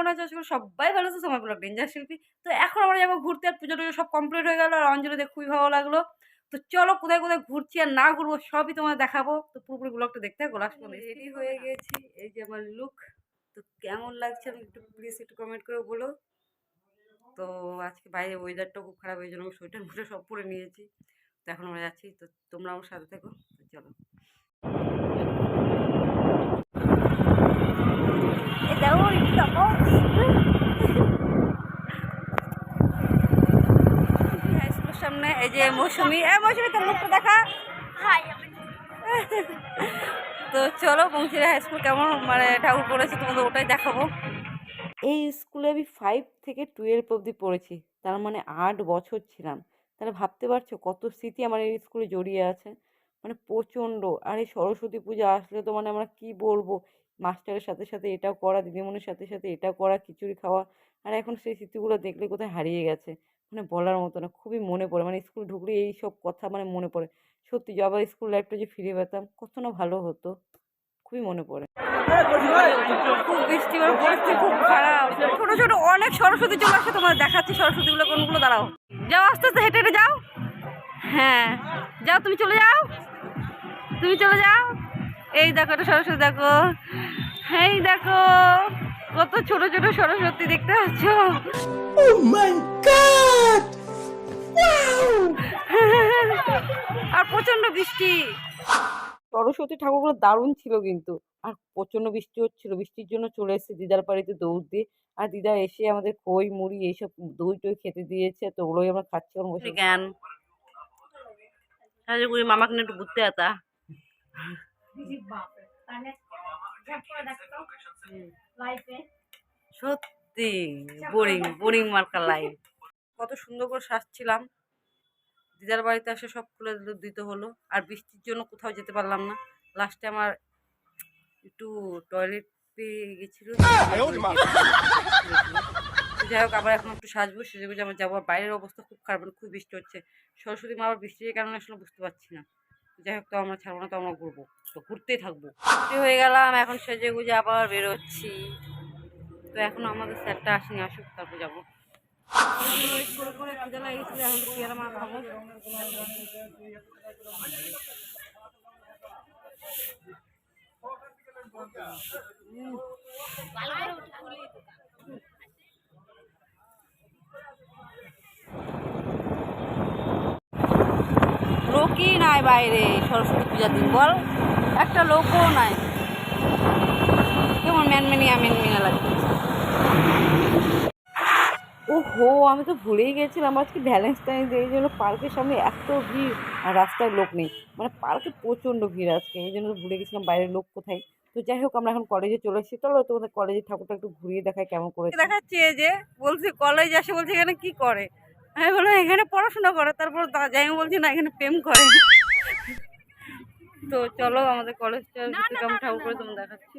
কেমন আছো? আশা করি সবাই ভালো আছে। সময় ব্লগ ডেঞ্জার শিল্পী। তো এখন আমরা যাবো ঘুরতে, আর পুজো টুজো সব কমপ্লিট হয়ে গেল। আর অঞ্জলি দেখে খুবই ভালো লাগলো। তো চলো কোথায় কোথায় ঘুরছি আর না ঘুরবো সবই তোমাদের দেখাবো। তো পুরোপুরি ব্লগটা দেখতে থাকো লাস্ট পর্যন্ত। রেডি হয়ে গেছি, এই যে আমার লুক। তো কেমন লাগছে আমি একটু প্লিজ একটু কমেন্ট করে বলো। তো আজকে বাইরে ওয়েদারটাও খুব খারাপ, এই জন্য আমি সোয়েটার মুটা সব পরে নিয়েছি। তো এখন আমরা যাচ্ছি, তো তোমরা আমার সাথে থেকো। তো চলো। হাই স্কুলের সামনে এই যে মৌসুমি, মৌসুমি তোর মুখটা দেখা। তো চলো বংশীরা হাই স্কুল কেমন মানে ঠাকুর করেছে তোমাদের ওটাই দেখাবো। এই স্কুলে আমি 5 থেকে 12 অবধি পড়েছি, তার মানে 8 বছর ছিলাম। তাহলে ভাবতে পারছো কত স্মৃতি আমার এই স্কুলে জড়িয়ে আছে, মানে প্রচণ্ড। আর এই সরস্বতী পূজা আসলে তো মানে আমরা কি বলবো, মাস্টারের সাথে সাথে এটা করা, দিদিমণির সাথে সাথে এটা করা, খিচুড়ি খাওয়া। আর এখন সেই স্মৃতিগুলো দেখলে কোথায় হারিয়ে গেছে, মানে বলার মতো না। খুবই মনে পড়ে, মানে স্কুল ঢুকলে এই সব কথা মানে মনে পড়ে। সত্যি যে আবার স্কুল লাইফটা যে ফিরে পেতাম কত না ভালো হতো, খুবই মনে পড়ে। খুব বৃষ্টি, ওর পরিস্থিতি খুব খারাপ। ছোট ছোট অনেক সরস্বতী চলে আসছে, তোমার দেখাচ্ছি সরস্বতীগুলো কোনগুলো। দাঁড়াও, যাও আস্তে আস্তে হেঁটে হেঁটে যাও। হ্যাঁ যাও, তুমি চলে যাও, তুমি চলে যাও। এই দেখো এটা সরস্বতী, দেখো এই দেখো কত ছোট ছোট সরস্বতী দেখতে পাচ্ছ। আর প্রচন্ড বৃষ্টি। সরস্বতী ঠাকুরগুলো দারুণ ছিল কিন্তু। আর প্রচন্ড বৃষ্টি হচ্ছিল, বৃষ্টির জন্য চলে এসেছে দিদার বাড়িতে দৌড় দিয়ে। আর দিদা এসে আমাদের খই মুড়ি এইসব দই টই খেতে দিয়েছে, তো ওগুলোই আমরা খাচ্ছিলাম বসে। জ্ঞান মামাকে একটু ঘুরতে আতা। সত্যি বোরিং বোরিং মার্কা লাইফ। কত সুন্দর করে সাজছিলাম, দিদার বাড়িতে এসে সব খুলে দিতে হলো। আর বৃষ্টির জন্য কোথাও যেতে পারলাম না। লাস্টে আমার একটু টয়লেট পেয়ে গেছিল, যাই হোক আবার এখন একটু সাজবো, সেজে গুজে আমার যাবো। বাইরের অবস্থা খুব খারাপ, মানে খুব বৃষ্টি হচ্ছে। সরস্বতী মা আবার বৃষ্টির কারণে আসলে বুঝতে পারছি না। যাই হোক, তো আমরা ছাড়বো না, তো আমরা ঘুরবো, তো ঘুরতেই থাকবো। ছুটি হয়ে গেলাম, এখন সেজে গুজে আবার বেরোচ্ছি। তো এখন আমাদের স্যারটা আসেনি, আসুক তারপর যাবো। লোকই নাই বাইরে সরস্বতী পূজার দিন, বল একটা লোকও নাই। কেমন ম্যানমেনিয়া ম্যানমেনিয়া লাগছে। ওহো, আমি তো ভুলেই গেছিলাম আজকে ভ্যালেন্টাইন ডে, এই জন্য পার্কের সামনে এত ভিড় আর রাস্তায় লোক নেই। মানে পার্কে প্রচণ্ড ভিড় আজকে, এই জন্য ভুলে গেছিলাম বাইরের লোক কোথায়। তো যাই হোক আমরা এখন কলেজে চলে এসেছি, চলো তোমাদের কলেজের ঠাকুরটা একটু ঘুরিয়ে দেখায় কেমন করে দেখাচ্ছি। এই যে বলছি কলেজ আসে, বলছি এখানে কি করে, আমি বললাম এখানে পড়াশোনা করে। তারপর যাই বলছি না, এখানে প্রেম করে। তো চলো আমাদের কলেজটা কেমন ঠাকুর করে তোমার দেখাচ্ছি।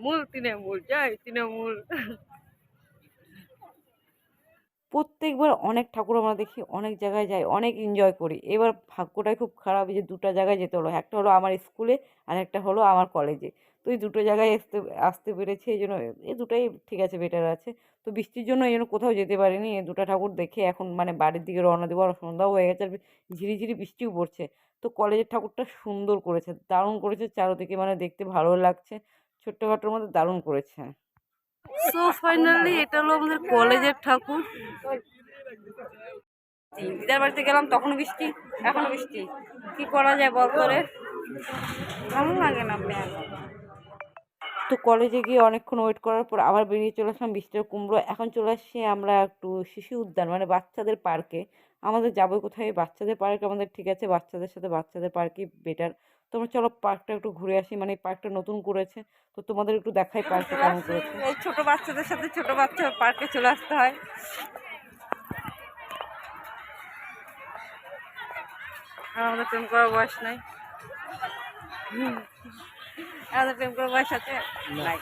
মূল তৃণমূল, যাই তৃণমূল। প্রত্যেকবার অনেক ঠাকুর আমরা দেখি, অনেক জায়গায় যাই, অনেক এনজয় করি। এবার ভাগ্যটাই খুব খারাপ যে দুটো জায়গায় যেতে হলো, একটা হলো আমার স্কুলে আর একটা হলো আমার কলেজে। তো এই দুটো জায়গায় আসতে পেরেছি, এই জন্য এই দুটাই ঠিক আছে, বেটার আছে। তো বৃষ্টির জন্য এই জন্য কোথাও যেতে পারিনি। এই দুটো ঠাকুর দেখে এখন মানে বাড়ির দিকে রওনা দেবো। আর সন্ধ্যাও হয়ে গেছে, আর ঝিরিঝিরি বৃষ্টিও পড়ছে। তো কলেজের ঠাকুরটা সুন্দর করেছে, দারুণ করেছে, চারোদিকে মানে দেখতে ভালো লাগছে, ছোট্টখাটোর মধ্যে দারুণ করেছে। সো ফাইনালি এটা হলো আমাদের কলেজের ঠাকুর। দিদার বাড়িতে গেলাম তখন বৃষ্টি, এখনো বৃষ্টি, কি করা যায় বল করে, ভালো লাগে না। তো কলেজে গিয়ে অনেকক্ষণ ওয়েট করার পর আবার বেরিয়ে চলে আসলাম বৃষ্টির কুমড়ো। এখন চলে আসছি আমরা একটু শিশু উদ্যান মানে বাচ্চাদের পার্কে। আমাদের যাবো কোথায়, বাচ্চাদের পার্ক আমাদের ঠিক আছে, বাচ্চাদের সাথে বাচ্চাদের পার্কই বেটার। তোমরা চলো পার্কটা একটু ঘুরে আসি, মানে এই পার্কটা নতুন করেছে, তো তোমাদের একটু দেখাই পার্কটা কেমন করেছে। এই ছোট বাচ্চাদের সাথে ছোট বাচ্চা পার্কে চলে আসতে হয়। আর আমাদের প্রেম করার বয়স নাই, আমাদের প্রেম করার বয়স আছে নাই,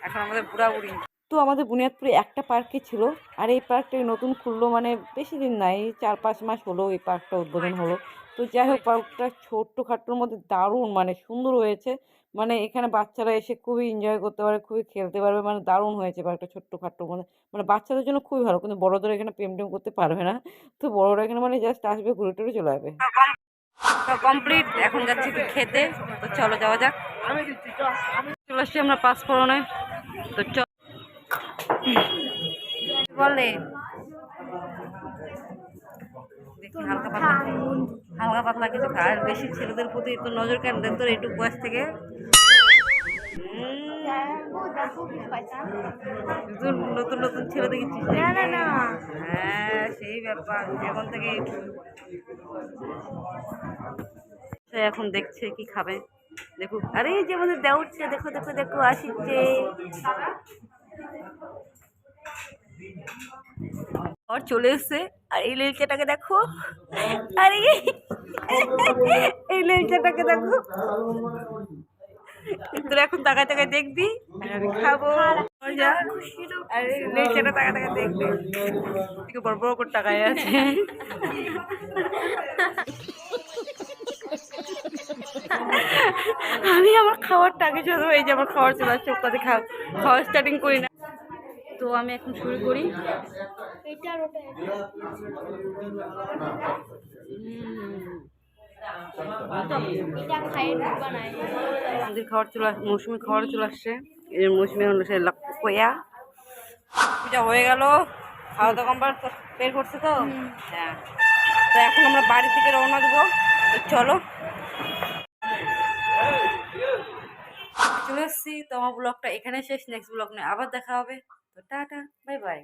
এখন আমাদের বুড়া বুড়ি। তো আমাদের বুনিয়াদপুরে একটা পার্কে ছিল, আর এই পার্কটা নতুন খুললো, মানে বেশি দিন নাই, 4-5 মাস হলো এই পার্কটা উদ্বোধন হলো। তো যাই হোক পার্কটা ছোট্ট খাট্টোর মধ্যে দারুণ মানে সুন্দর হয়েছে, মানে এখানে বাচ্চারা এসে খুবই এনজয় করতে পারে, খুবই খেলতে পারবে, মানে দারুণ হয়েছে পার্কটা ছোট্টখাট্টো মানে মানে বাচ্চাদের জন্য খুবই ভালো। কিন্তু বড়দের এখানে প্রেম-টেম করতে পারবে না। তো বড়রা এখানে মানে জাস্ট আসবে, ঘুরে টুরে চলে যাবে। কমপ্লিট, এখন যাচ্ছি একটু খেতে। তো চলো যাওয়া যাক। চলে আসছি আমরা পাঁচফোড়নে। তো বলে দেখি হালকা পাতলা, হালকা পাতলা কিছু খায়। আর বেশি ছেলেদের প্রতি একটু নজর কেন দেন তোর এইটুকু বয়স থেকে। তুই নতুন নতুন ছেলে দেখেছিস? হ্যাঁ সেই ব্যাপার, এখন থেকে সে এখন দেখছে কি খাবে দেখুক। আরে যে আমাদের দেওয়া উঠছে, দেখো দেখো দেখো আসিচ্ছে। আর চলে এসছে। আর এই লেলচাটাকে দেখো, আরে এই লেলচাটাকে দেখো। তোর এখন তাকায় তাকায় দেখবি আর আমি খাবো। মজা। আর এই লেলচাটা তাকায় তাকায় দেখবি, বড় বড় করে তাকায় আছে। আমি আমার খাবারটা আগে চলো, এই যে আমার খাবার চলে আসছে, ওটাতে খাওয়া স্টার্টিং করি না। তো আমি এখন শুরু করি। আমাদের খাবার চলে আসছে, মৌসুমি খাবার চলে আসছে। এই যে মৌসুমি হলো সে লক্ষ্যয়া পূজা হয়ে গেল, খাওয়া দাওয়া কমপ্লিট বের করছে তো। হ্যাঁ, তো এখন আমরা বাড়ি থেকে রওনা দেবো। তো চলো চলে এসছি। তো আমার ব্লগটা এখানে শেষ, নেক্সট ব্লগ নিয়ে আবার দেখা হবে। তো টাটা, বাই বাই।